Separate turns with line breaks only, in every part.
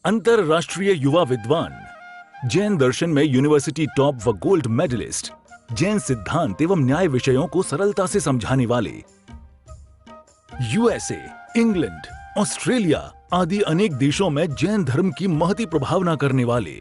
अंतरराष्ट्रीय युवा विद्वान, जैन दर्शन में यूनिवर्सिटी टॉप व गोल्ड मेडलिस्ट, जैन सिद्धांत एवं न्याय विषयों को सरलता से समझाने वाले, यूएसए, इंग्लैंड, ऑस्ट्रेलिया आदि अनेक देशों में जैन धर्म की महती प्रभावना करने वाले,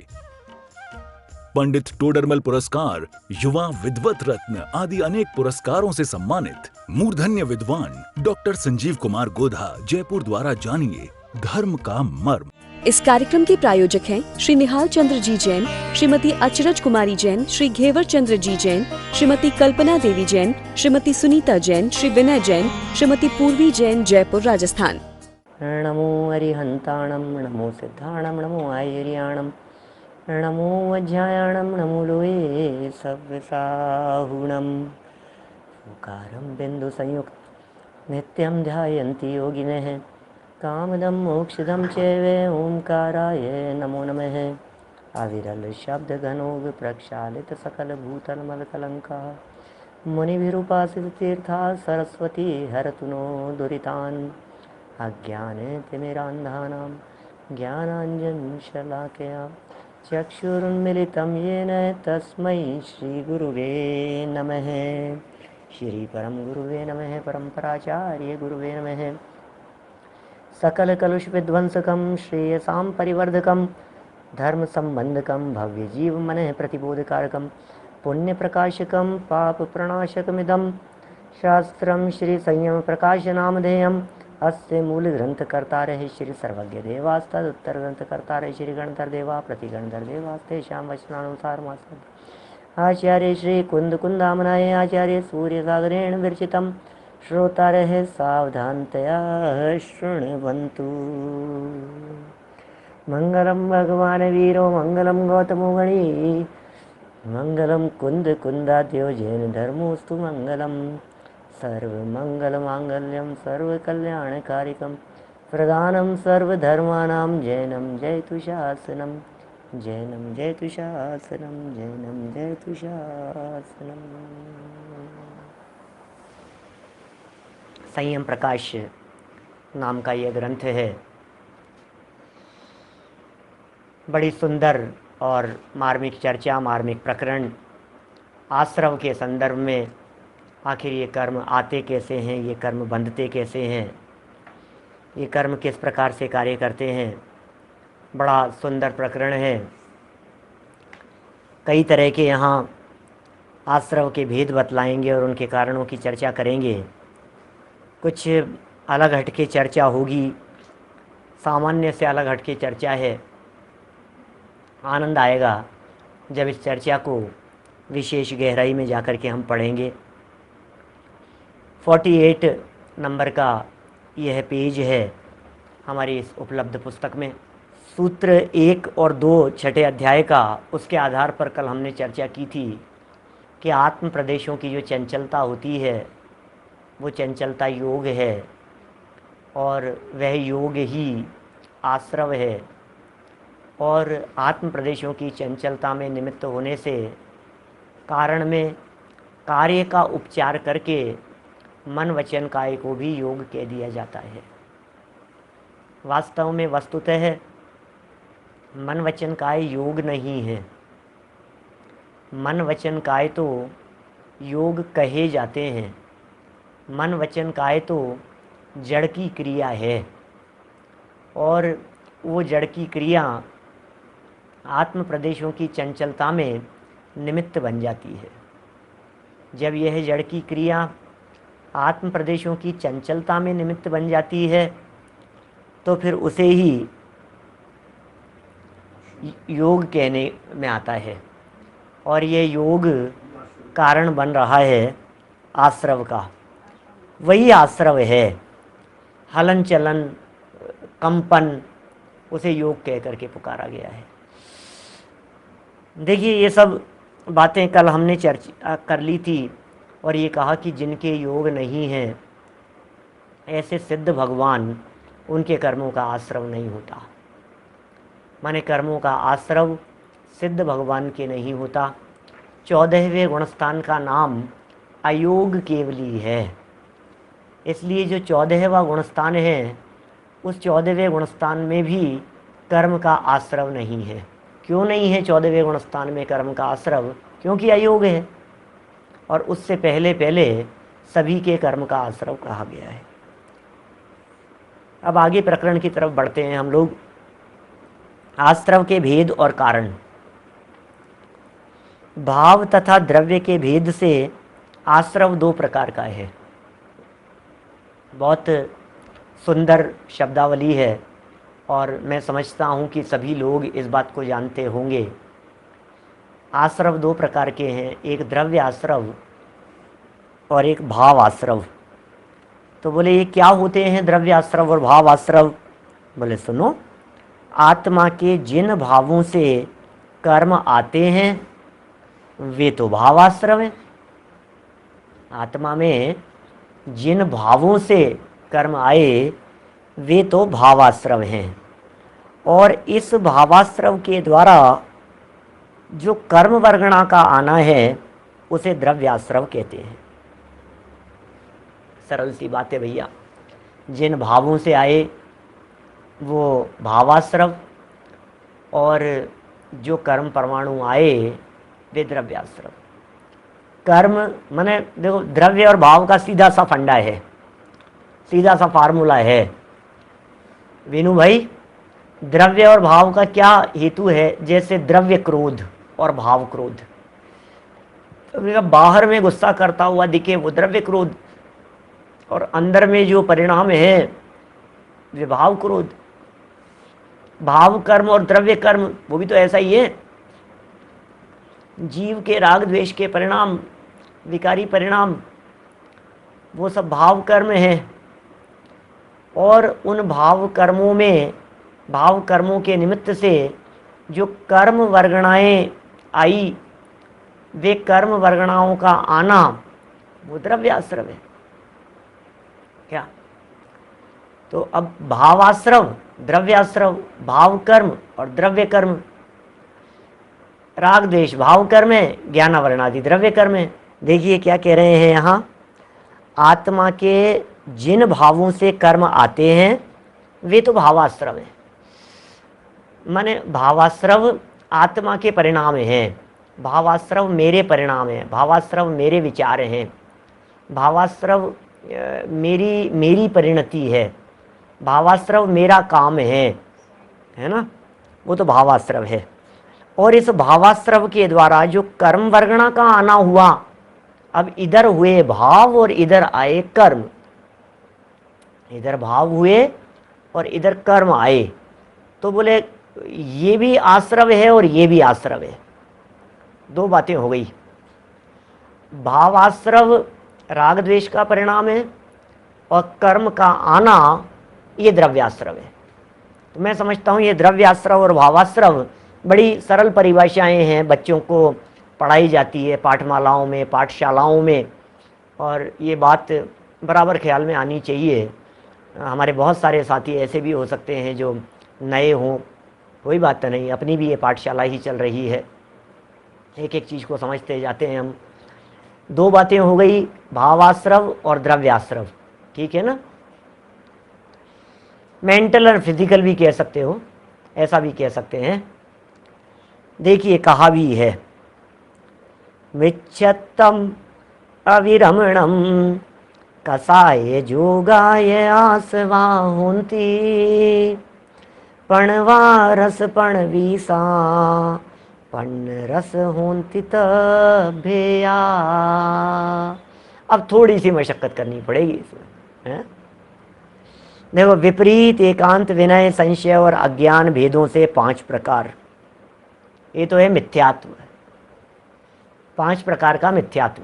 पंडित टोडरमल पुरस्कार, युवा विद्वत रत्न आदि अनेक पुरस्कारों से सम्मानित मूर्धन्य विद्वान डॉक्टर संजीव कुमार गोधा जयपुर द्वारा जानिए धर्म का मर्म।
इस कार्यक्रम के प्रायोजक हैं श्री निहाल चंद्र जी जैन, श्रीमती अचरज कुमारी जैन, श्री घेवर चंद्र जी जैन, श्रीमती कल्पना देवी जैन, श्रीमती सुनीता जैन, श्री विनय जैन, श्रीमती पूर्वी जैन, जयपुर राजस्थान।
नमो अरिहंताणम, नमो सिद्धाणम, नमो आयर्याणम, नमो वज्रायाणम, नमो लोये सव्यसाहुणम। ओंकारं बिंदु संयुक्त नित्यं ध्यायन्ति योगिनः कामदं मोक्षदं चैव ओंकाराय नमो नमः। अविरल शब्द घनोग प्रक्षालित सकल भूतल मल कलंका मुनिभिरुपासित तीर्था सरस्वती हरतु नो दुरितान्। अज्ञान तिमिरान्धानां ज्ञानाञ्जन शलाकया चक्षुरुन्मिलितं येन तस्मै श्रीगुरुवे नमः। श्री परम गुरुवे नमः। परम्पराचार्य गुरुवे नमः। सकल कलुष विध्वंसकं श्रेयसां परिवर्धकं धर्म संबंधकं भव्य जीव मनः प्रतिबोधकारकं पुण्य प्रकाशकं पाप प्रणाशकमिदं शास्त्रं श्री संयम प्रकाश नामधेयम्। अस्य मूल ग्रंथ कर्तारः श्री सर्वज्ञ देवास्तद उत्तर ग्रंथ कर्तारः श्री गणधर देवा प्रतिगणधर देवास्तेषां वचनानुसार आचार्य श्री कुंद कुंदामनाय आचार्य सूर्य सागरेण विरचितं श्रोतारः सावधानतया शृण्वन्तु। मंगलम भगवान वीरो मंगलम गौतमो गणी मंगलम कुंद कुंदाद्यो जैन धर्मोस्तु मंगलम। सर्वमंगल मांगल्यम सर्वकल्याणकारिकं प्रदानं सर्वधर्माणां जैनं जयतु शासनं। जैनं जयतु शासनं। जैनं जयतु शासनं। संयम प्रकाश नाम का यह ग्रंथ है। बड़ी सुंदर और मार्मिक चर्चा, मार्मिक प्रकरण, आश्रव के संदर्भ में आखिर ये कर्म आते कैसे हैं, ये कर्म बंधते कैसे हैं, ये कर्म किस प्रकार से कार्य करते हैं, बड़ा सुंदर प्रकरण है। कई तरह के यहाँ आश्रव के भेद बतलाएंगे और उनके कारणों की चर्चा करेंगे। कुछ अलग हटके चर्चा होगी, सामान्य से अलग हटके चर्चा है। आनंद आएगा जब इस चर्चा को विशेष गहराई में जाकर के हम पढ़ेंगे। 48 नंबर का यह पेज है हमारी इस उपलब्ध पुस्तक में। सूत्र 1 और 2 छठे अध्याय का, उसके आधार पर कल हमने चर्चा की थी कि आत्म प्रदेशों की जो चंचलता होती है वो चंचलता योग है और वह योग ही आश्रव है। और आत्म प्रदेशों की चंचलता में निमित्त होने से कारण में कार्य का उपचार करके मन वचन काय को भी योग कह दिया जाता है। वास्तव में वस्तुतः मन वचन काय योग नहीं है। मन वचन काय तो योग कहे जाते हैं। मन वचन काय तो जड़ की क्रिया है और वो जड़ की क्रिया आत्म प्रदेशों की चंचलता में निमित्त बन जाती है। जब यह जड़ की क्रिया आत्म प्रदेशों की चंचलता में निमित्त बन जाती है तो फिर उसे ही योग कहने में आता है। और यह योग कारण बन रहा है आश्रव का। वही आश्रव है, हलन चलन कंपन, उसे योग कह करके पुकारा गया है। देखिए, ये सब बातें कल हमने चर्चा कर ली थी और ये कहा कि जिनके योग नहीं हैं ऐसे सिद्ध भगवान, उनके कर्मों का आश्रव नहीं होता। माने कर्मों का आश्रव सिद्ध भगवान के नहीं होता। 14वें गुणस्थान का नाम अयोग केवली है। इसलिए जो 14वां गुणस्थान है उस 14वें गुणस्थान में भी कर्म का आश्रव नहीं है। क्यों नहीं है 14वें गुण स्थान में कर्म का आश्रव? क्योंकि अयोग है, और उससे पहले पहले सभी के कर्म का आश्रव कहा गया है। अब आगे प्रकरण की तरफ बढ़ते हैं हम लोग। आश्रव के भेद और कारण। भाव तथा द्रव्य के भेद से आश्रव दो प्रकार का है। बहुत सुंदर शब्दावली है, और मैं समझता हूँ कि सभी लोग इस बात को जानते होंगे। आश्रव दो प्रकार के हैं, एक द्रव्य आश्रव और एक भाव आश्रव। तो बोले ये क्या होते हैं द्रव्य आश्रव और भाव आश्रव? बोले सुनो, आत्मा के जिन भावों से कर्म आते हैं वे तो भाव आश्रव है। आत्मा में जिन भावों से कर्म आए वे तो भावाश्रव हैं, और इस भावाश्रव के द्वारा जो कर्म वर्गणा का आना है उसे द्रव्याश्रव कहते हैं। सरल सी बात है भैया, जिन भावों से आए वो भावाश्रव, और जो कर्म परमाणु आए वे द्रव्याश्रव। कर्म माने देखो, द्रव्य और भाव का सीधा सा फंडा है, सीधा सा फार्मूला है। वीनू भाई, द्रव्य और भाव का क्या हेतु है? जैसे द्रव्य क्रोध और भाव क्रोध। तो बाहर में गुस्सा करता हुआ दिखे वो द्रव्य क्रोध, और अंदर में जो परिणाम है वे भाव क्रोध। भाव कर्म और द्रव्य कर्म वो भी तो ऐसा ही है। जीव के राग द्वेष के परिणाम, विकारी परिणाम, वो सब भाव कर्म हैं। और उन भाव कर्मों में, भाव कर्मों के निमित्त से जो कर्म वर्गणाएं आई, वे कर्म वर्गणाओं का आना वो द्रव्याश्रव है। क्या? तो अब भावाश्रव, द्रव्याश्रव, भाव कर्म और द्रव्य कर्म। राग द्वेष भाव कर्म है, ज्ञानावरण आदि द्रव्य कर्म है। देखिए क्या कह रहे हैं यहाँ, आत्मा के जिन भावों से कर्म आते हैं वे तो भावाश्रव हैं। माने भावाश्रव आत्मा के परिणाम हैं, भावाश्रव मेरे परिणाम हैं, भावाश्रव मेरे विचार हैं, भावाश्रव मेरी परिणति है, भावाश्रव मेरा काम है ना, वो तो भावाश्रव है। और इस भावाश्रव के द्वारा जो कर्म वर्गणा का आना हुआ, अब इधर हुए भाव और इधर आए कर्म, इधर भाव हुए और इधर कर्म आए, तो बोले ये भी आश्रव है और ये भी आश्रव है। दो बातें हो गई। भावाश्रव राग द्वेष का परिणाम है, और कर्म का आना ये द्रव्याश्रव है। तो मैं समझता हूँ ये द्रव्याश्रव और भावाश्रव बड़ी सरल परिभाषाएं हैं, बच्चों को पढ़ाई जाती है पाठमालाओं में, पाठशालाओं में, और ये बात बराबर ख्याल में आनी चाहिए। हमारे बहुत सारे साथी ऐसे भी हो सकते हैं जो नए हों, कोई बात तो नहीं, अपनी भी ये पाठशाला ही चल रही है, एक एक चीज़ को समझते जाते हैं हम। दो बातें हो गई, भावाश्रव और द्रव्याश्रव, ठीक है ना। मेंटल और फिजिकल भी कह सकते हो, ऐसा भी कह सकते हैं। देखिए कहा भी है, विच्छत्तम अविरमणम कसाय जोगाय आसवा होंती पणवा रस पणवीसा पण रस होंती तभेया। अब थोड़ी सी मशक्कत करनी पड़ेगी इसमें, है? देखो, विपरीत, एकांत, विनय, संशय और अज्ञान भेदों से 5 प्रकार, ये तो है मिथ्यात्व, 5 प्रकार का मिथ्यात्व।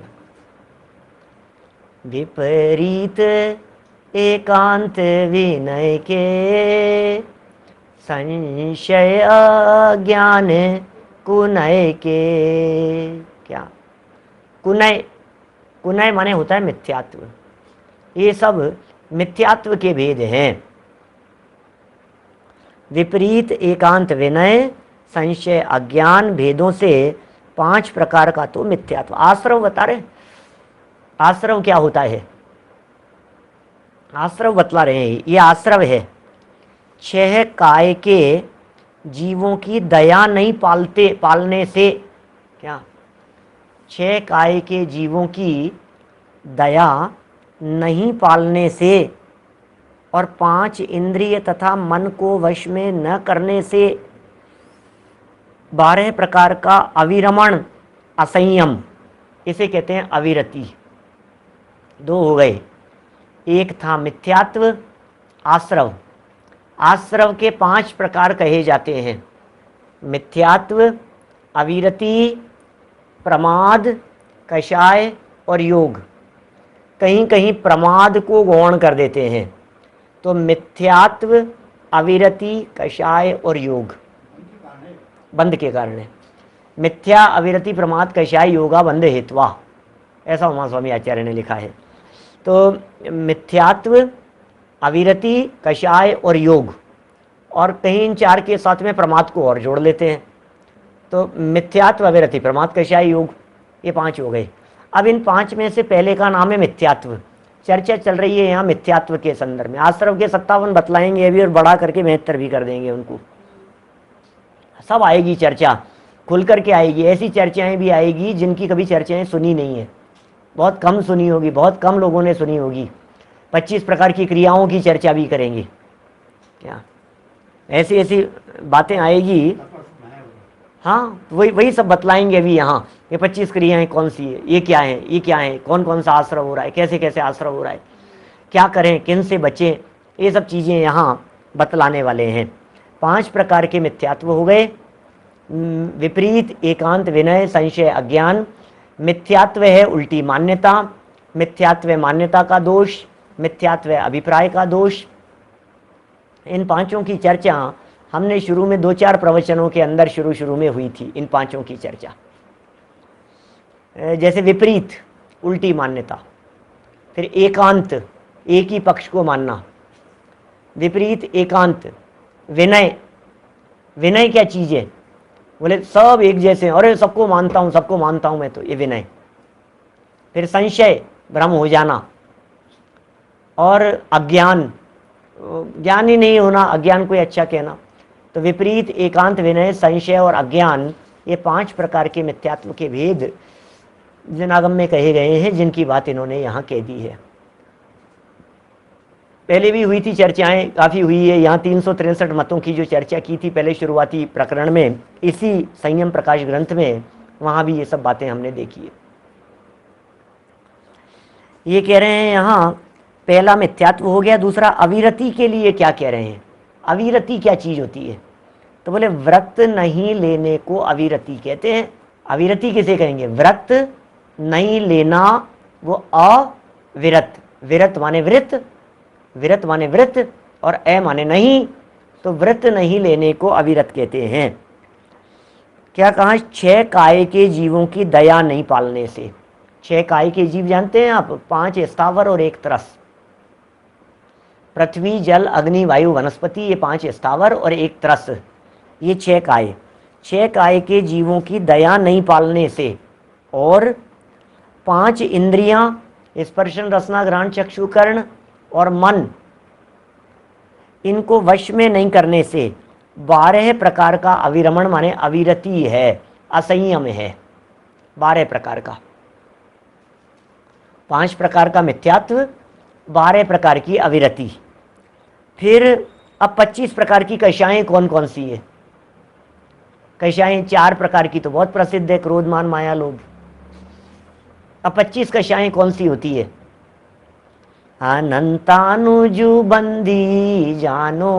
विपरीत एकांत विनय के, संशय अज्ञान कुनय के। क्या? कुनय, कुनय माने होता है मिथ्यात्व। ये सब मिथ्यात्व के भेद हैं। विपरीत एकांत विनय, संशय अज्ञान भेदों से 5 प्रकार का तो मिथ्यात्व। आश्रव बता रहे, आश्रव क्या होता है? आश्रव बतला रहे हैं, ये आश्रव है 6 काय के जीवों की दया नहीं पालने से, क्या 6 काय के जीवों की दया नहीं पालने से और 5 इंद्रिय तथा मन को वश में न करने से 12 प्रकार का अविरमण असंयम, इसे कहते हैं अविरति। 2 हो गए। एक था मिथ्यात्व, आश्रव। आश्रव के 5 प्रकार कहे जाते हैं, मिथ्यात्व, अविरति, प्रमाद, कषाय और योग। कहीं कहीं प्रमाद को गौण कर देते हैं, तो मिथ्यात्व, अविरति, कषाय और योग बंध के कारण है। मिथ्या, अविरति, प्रमाद, कषाय, योगा बंध हेत्वा, ऐसा उमा स्वामी आचार्य ने लिखा है। तो मिथ्यात्व, अविरति, कषाय और योग, और कहीं इन 4 के साथ में प्रमाद को और जोड़ लेते हैं। तो मिथ्यात्व, अविरति, प्रमाद, कषाय, योग, ये 5 हो गए। अब इन 5 में से पहले का नाम है मिथ्यात्व। चर्चा चल रही है यहाँ मिथ्यात्व के संदर्भ में। आश्रव के 57 बतलाएंगे अभी और बढ़ा करके 72 भी कर देंगे उनको। सब आएगी चर्चा, खुल करके आएगी। ऐसी चर्चाएं भी आएगी जिनकी कभी चर्चाएं सुनी नहीं है, बहुत कम सुनी होगी, बहुत कम लोगों ने सुनी होगी। 25 प्रकार की क्रियाओं की चर्चा भी करेंगे। क्या ऐसी ऐसी बातें आएगी। हाँ, वही सब बतलाएंगे अभी यहाँ। ये 25 क्रियाएं कौन सी है, ये क्या है, ये क्या है, कौन कौन सा आश्रव हो रहा है, कैसे कैसे आश्रव हो रहा है, क्या करें, किन से बचें, ये सब चीज़ें यहाँ बतलाने वाले हैं। 5 प्रकार के मिथ्यात्व हो गए। विपरीत, एकांत, विनय, संशय, अज्ञान। मिथ्यात्व है उल्टी मान्यता, मिथ्यात्व मान्यता का दोष, मिथ्यात्व अभिप्राय का दोष। इन 5 की चर्चा हमने शुरू में 2-4 प्रवचनों के अंदर शुरू में हुई थी। इन 5 की चर्चा, जैसे विपरीत, उल्टी मान्यता, फिर एकांत, एक ही पक्ष को मानना, विपरीत, एकांत, विनय। विनय क्या चीज़ है, बोले सब एक जैसे, अरे सबको मानता हूँ मैं, तो ये विनय। फिर संशय, भ्रम हो जाना, और अज्ञान, ज्ञान ही नहीं होना, अज्ञान कोई अच्छा कहना। तो विपरीत, एकांत, विनय, संशय और अज्ञान, ये 5 प्रकार के मिथ्यात्व के भेद जनागम में कहे गए हैं, जिनकी बात इन्होंने यहाँ कह दी है। पहले भी हुई थी चर्चाएं, काफ़ी हुई है। यहाँ 363 मतों की जो चर्चा की थी पहले शुरुआती प्रकरण में, इसी संयम प्रकाश ग्रंथ में, वहाँ भी ये सब बातें हमने देखी है। ये कह रहे हैं यहाँ, पहला मिथ्यात्व हो गया। दूसरा, अविरति के लिए क्या कह रहे हैं, अविरति क्या चीज़ होती है, तो बोले व्रत नहीं लेने को अविरति कहते हैं। अविरति किसे कहेंगे, व्रत नहीं लेना, वो अविरत। विरत माने वृत, विरत माने व्रत, और ए माने नहीं, तो व्रत नहीं लेने को अविरत कहते हैं। क्या कहा, 6 काय के जीवों की दया नहीं पालने से। 6 काय के जीव जानते हैं आप, 5 स्थावर और 1 तरस। पृथ्वी, जल, अग्नि, वायु, वनस्पति, ये 5 स्थावर और 1 तरस, ये 6 काय। 6 काय के जीवों की दया नहीं पालने से और 5 इंद्रियां, स्पर्शन, रसना, घ्राण, चक्षु, कर्ण और मन, इनको वश में नहीं करने से 12 प्रकार का अविरमण माने अविरति है, असंयम है। 12 प्रकार का, 5 प्रकार का मिथ्यात्व, 12 प्रकार की अविरति। फिर अब 25 प्रकार की कषाएं कौन कौन सी है। कषाएं 4 प्रकार की तो बहुत प्रसिद्ध है, क्रोध, मान, माया, लोभ। अब 25 कषाएं कौन सी होती है। अनंतानुजु बंदी जानो,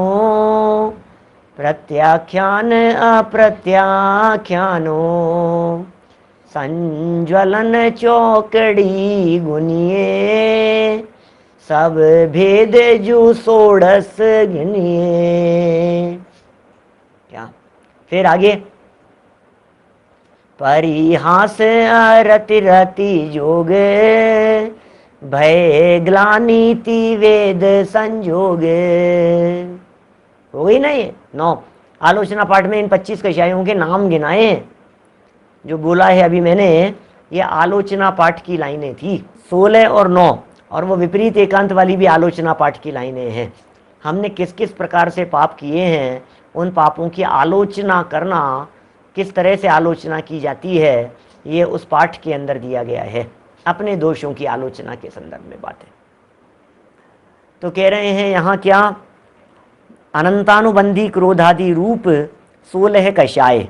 प्रत्याख्यान अप्रत्याख्यानो, संज्वलन चौकड़ी गुनिए, सब भेद जू 16 गिनिए। क्या फिर आगे, परिहास रति रति जोग, भय ग्लानीति वेद संजोग। हो गई ना ये 9। आलोचना पाठ में इन 25 कषायों के नाम गिनाए हैं। जो बोला है अभी मैंने, ये आलोचना पाठ की लाइनें थी, 16 और 9, और वो विपरीत एकांत वाली भी आलोचना पाठ की लाइनें हैं। हमने किस किस प्रकार से पाप किए हैं उन पापों की आलोचना करना, किस तरह से आलोचना की जाती है, ये उस पाठ के अंदर दिया गया है। अपने दोषों की आलोचना के संदर्भ में बात है। तो कह रहे हैं यहाँ क्या, अनंतानुबंधी क्रोधादि रूप 16 कषाय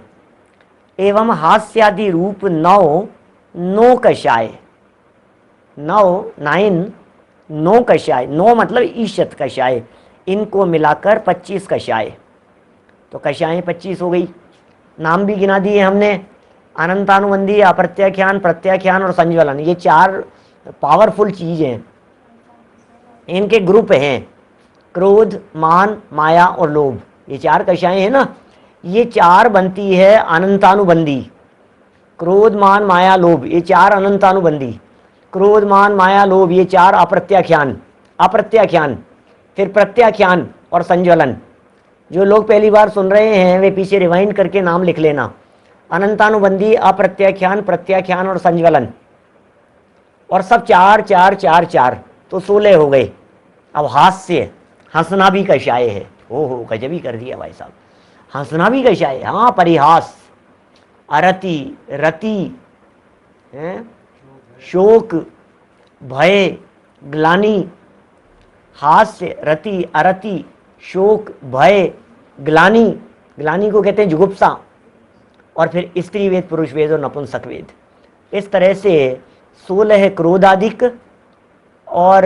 एवं हास्यादि रूप 9 कषाय। 9 कषाय, 9 मतलब ईशत कषाय, इनको मिलाकर 25 कषाय। तो कषाएं 25 हो गई। नाम भी गिना दिए हमने, अनंतानुबंधी, अप्रत्याख्यान, प्रत्याख्यान और संज्वलन। ये 4 पावरफुल चीजें हैं, इनके ग्रुप हैं, क्रोध, मान, माया और लोभ। ये 4 कषाएं हैं ना, ये 4 बनती है अनंतानुबंधी। क्रोध, मान, माया, लोभ, ये 4 अनंतानुबंधी। क्रोध, मान, माया, लोभ, ये 4 अप्रत्याख्यान, फिर प्रत्याख्यान और संज्वलन। जो लोग पहली बार सुन रहे हैं वे पीछे रिवाइंड करके नाम लिख लेना, अनंतानुबंधी, अप्रत्याख्यान, प्रत्याख्यान और संज्वलन, और सब 4 4 4 4, तो 16 हो गए। अब हास्य, हंसना भी कषाय है। ओहो, गजब ही कर दिया भाई साहब, हंसना भी कषाय है। हाँ, परिहास, अरति, रति, शोक, भय, ग्लानि, हास्य, रति, अरति, शोक, भय, ग्लानि। ग्लानि को कहते हैं जुगुप्सा। और फिर स्त्री वेद, पुरुष वेद और नपुंसक वेद। इस तरह से 16 क्रोधादिक, और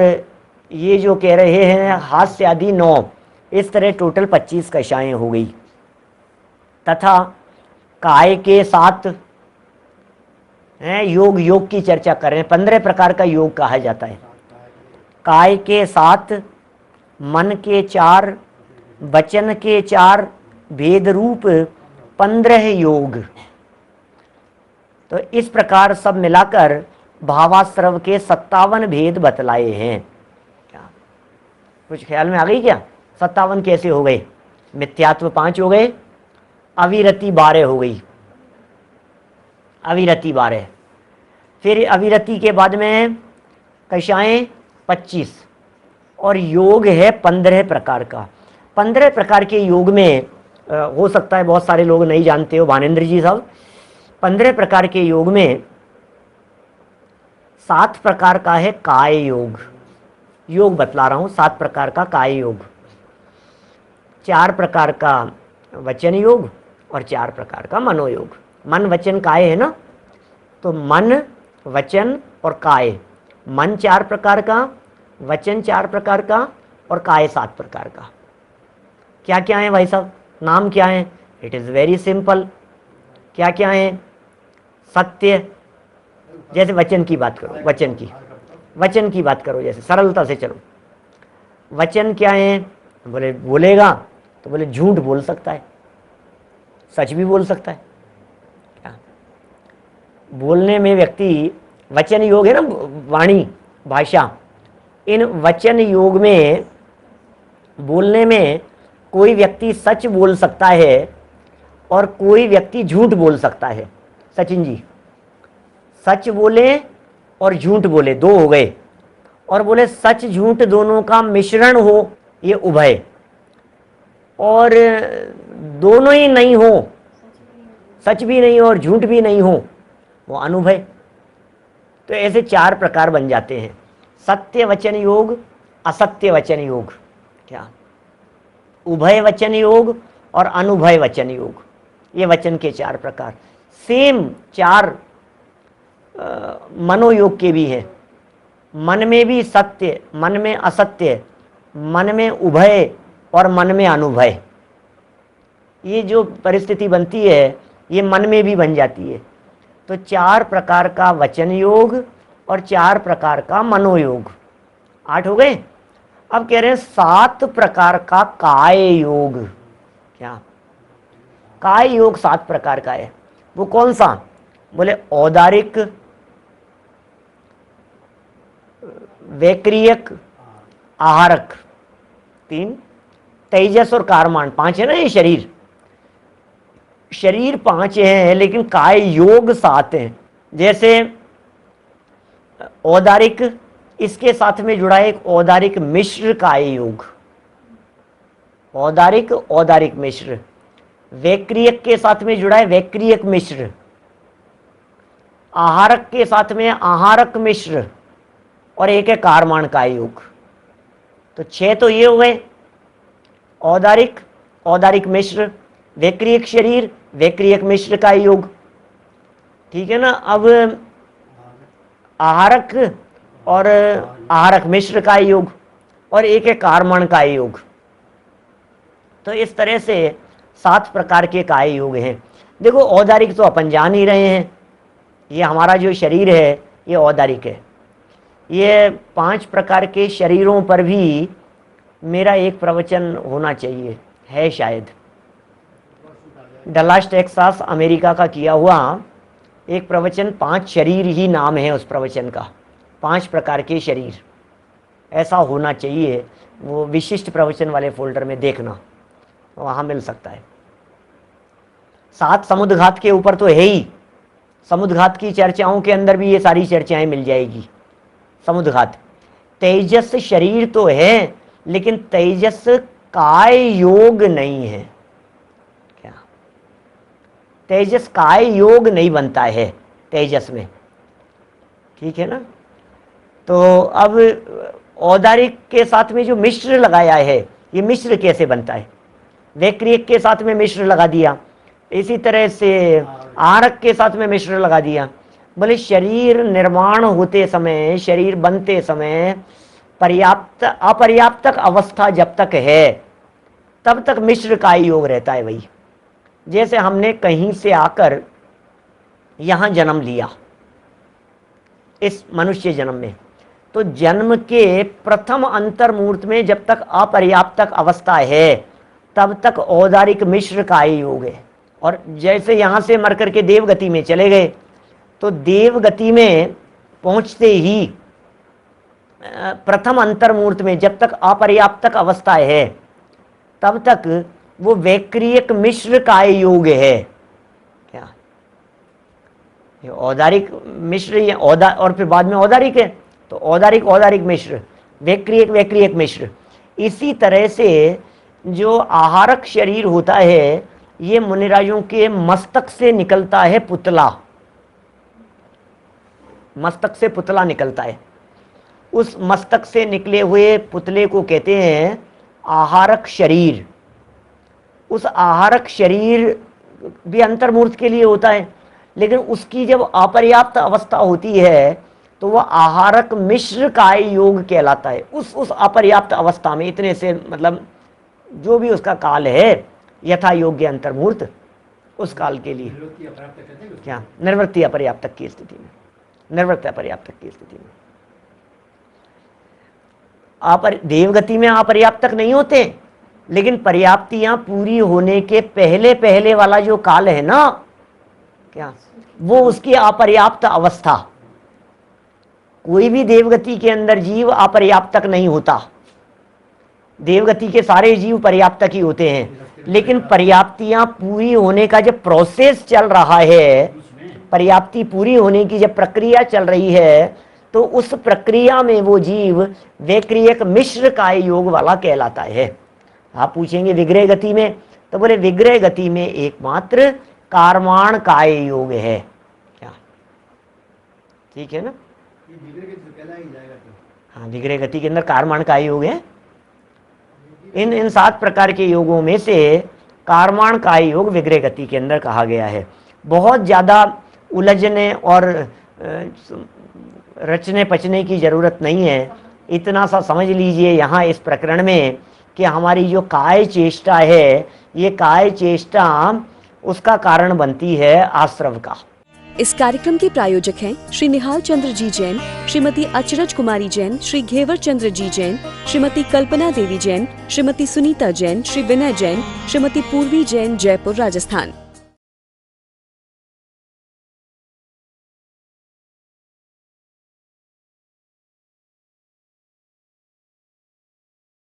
ये जो कह रहे हैं हास्य आदि 9, इस तरह टोटल 25 कषाएं हो गई। तथा काय के 7 हैं, योग की चर्चा करें। 15 प्रकार का योग कहा जाता है। काय के 7, मन के 4, वचन के 4, भेद रूप 15 योग। तो इस प्रकार सब मिलाकर भावाश्रव के 57 भेद बतलाए हैं। क्या कुछ ख्याल में आ गई क्या? 57 कैसे हो गए? मिथ्यात्व 5 हो गए, अविरति 12 हो गई, अविरति 12। फिर अविरति के बाद में कषाएं 25 और योग है 15 प्रकार का। 15 प्रकार के योग में हो सकता है बहुत सारे लोग नहीं जानते हो, भानेन्द्र जी साहब, 15 प्रकार के योग में 7 प्रकार का है काय योग। योग बतला रहा हूं, 7 प्रकार का काय योग, 4 प्रकार का वचन योग और 4 प्रकार का मनोयोग। मन, वचन, काय है ना, तो मन, वचन और काय। मन 4 प्रकार का, वचन 4 प्रकार का और काय 7 प्रकार का। क्या क्या है भाई साहब? नाम क्या है? It is very simple. क्या क्या है? सत्य, जैसे वचन की बात करो, वचन की बात करो, जैसे सरलता से चलो। वचन क्या है? बोले बोलेगा तो बोले झूठ बोल सकता है, सच भी बोल सकता है। क्या बोलने में व्यक्ति, वचन योग है ना, वाणी, भाषा, इन वचन योग में बोलने में कोई व्यक्ति सच बोल सकता है और कोई व्यक्ति झूठ बोल सकता है। सचिन जी, सच बोले और झूठ बोले, 2 हो गए। और बोले सच झूठ दोनों का मिश्रण हो, ये उभय। और दोनों ही नहीं हो, सच भी नहीं हो और झूठ भी नहीं हो, वो अनुभय। तो ऐसे 4 प्रकार बन जाते हैं, सत्य वचन योग, असत्य वचन योग, क्या उभय वचन योग और अनुभय वचन योग। ये वचन के 4 प्रकार। सेम 4 मनोयोग के भी हैं। मन में भी सत्य, मन में असत्य, मन में उभय और मन में अनुभय। ये जो परिस्थिति बनती है ये मन में भी बन जाती है। तो 4 प्रकार का वचन योग और 4 प्रकार का मनोयोग, 8 हो गए। अब कह रहे हैं 7 प्रकार का काय योग। क्या काय योग 7 प्रकार का है? वो कौन सा? बोले औदारिक, वैक्रियक, आहारक 3, तेजस और कारमान 5 है ना। ये शरीर 5 हैं लेकिन काय योग 7 हैं। जैसे औदारिक, इसके साथ में जुड़ा है एक औदारिक मिश्र काय योग। औदारिक मिश्र, वैक्रियक के साथ में जुड़ा है वैक्रियक मिश्र, आहारक के साथ में आहारक मिश्र, और एक है कारमान काय योग। तो 6 तो ये हो गए, औदारिक, औदारिक मिश्र, वैक्रियक शरीर, वैक्रियक मिश्र का योग, ठीक है ना। अब आहारक और आहारक मिश्र का योग, और एक है कारमान काय योग। तो इस तरह से 7 प्रकार के काय योग हैं। देखो औदारिक तो अपन जान ही रहे हैं, ये हमारा जो शरीर है ये औदारिक है। ये 5 प्रकार के शरीरों पर भी मेरा एक प्रवचन होना चाहिए, है शायद। डलास टेक्सास अमेरिका का किया हुआ एक प्रवचन, 5 शरीर ही नाम है उस प्रवचन का, 5 प्रकार के शरीर, ऐसा होना चाहिए। वो विशिष्ट प्रवचन वाले फोल्डर में देखना, वहाँ मिल सकता है। 7 समुद्घात के ऊपर तो है ही, समुद्घात की चर्चाओं के अंदर भी ये सारी चर्चाएं मिल जाएगी। समुद्घात, तेजस शरीर तो है लेकिन तेजस काय योग नहीं है। क्या तेजस काय योग नहीं बनता है तेजस में, ठीक है ना। तो अब औदारिक के साथ में जो मिश्र लगाया है, ये मिश्र कैसे बनता है? वैक्रियक के साथ में मिश्र लगा दिया, इसी तरह से आहारक के साथ में मिश्र लगा दिया। बोले शरीर निर्माण होते समय, शरीर बनते समय पर्याप्त अपर्याप्तक अवस्था जब तक है तब तक मिश्र काय योग रहता है। वही जैसे हमने कहीं से आकर यहाँ जन्म लिया, इस मनुष्य जन्म में, तो जन्म के प्रथम अंतर्मुहूर्त में जब तक अपर्याप्तक अवस्था है तब तक औदारिक मिश्र काय योग है। और जैसे यहाँ से मर करके देवगति में चले गए, तो देवगति में पहुँचते ही प्रथम अंतर्मुहूर्त में जब तक अपर्याप्तक अवस्था है तब तक वो वैक्रियक मिश्र काय योग है। क्या ये औदारिक मिश्र, ये औदा और फिर बाद में औदारिक है, तो औदारिक औदारिक मिश्र, वैक्रियक वैक्रियक मिश्र। इसी तरह से जो आहारक शरीर होता है, ये मुनिराजों के मस्तक से निकलता है पुतला, मस्तक से पुतला निकलता है। उस मस्तक से निकले हुए पुतले को कहते हैं आहारक शरीर। उस आहारक शरीर भी अंतर्मुहूर्त के लिए होता है, लेकिन उसकी जब अपर्याप्त अवस्था होती है तो वह आहारक मिश्र काय योग कहलाता है। उस अपर्याप्त अवस्था में, इतने से मतलब जो भी उसका काल है यथा योग्य अंतर्मुहूर्त, उस काल के लिए क्या निर्वृत्ति अपर्याप्तक की स्थिति में, निर्वृत्ति अपर्याप्तक की स्थिति में। देवगति में अपर्याप्तक नहीं होते, लेकिन पर्याप्तियां पूरी होने के पहले पहले वाला जो काल है ना, क्या वो उसकी अपर्याप्त अवस्था। कोई भी देवगति के अंदर जीव अपर्याप्तक नहीं होता, देवगति के सारे जीव पर्याप्तक ही होते हैं, लेकिन पर्याप्तियां पूरी होने का जब प्रोसेस चल रहा है, पर्याप्ति पूरी होने की जब प्रक्रिया चल रही है, तो उस प्रक्रिया में वो जीव वैक्रियक मिश्र काय योग वाला कहलाता है। आप पूछेंगे विग्रह गति में, तो बोले विग्रह गति में एकमात्र कारमान काय योग है। क्या ठीक है ना, हाँ विग्रह गति के अंदर कारमान काय योग है। इन 7 प्रकार के योगों में से कारमान काय योग विग्रह गति के अंदर कहा गया है। बहुत ज़्यादा उलझने और रचने पचने की ज़रूरत नहीं है, इतना सा समझ लीजिए यहाँ इस प्रकरण में कि हमारी जो काय चेष्टा है, ये काय चेष्टा उसका कारण बनती है आश्रव का।
इस कार्यक्रम के प्रायोजक हैं श्री निहाल चंद्र जी जैन, श्रीमती अचरज कुमारी जैन, श्री घेवर चंद्र जी जैन, श्रीमती कल्पना देवी जैन, श्रीमती सुनीता जैन, श्री विनय जैन, श्रीमती पूर्वी जैन, जयपुर राजस्थान।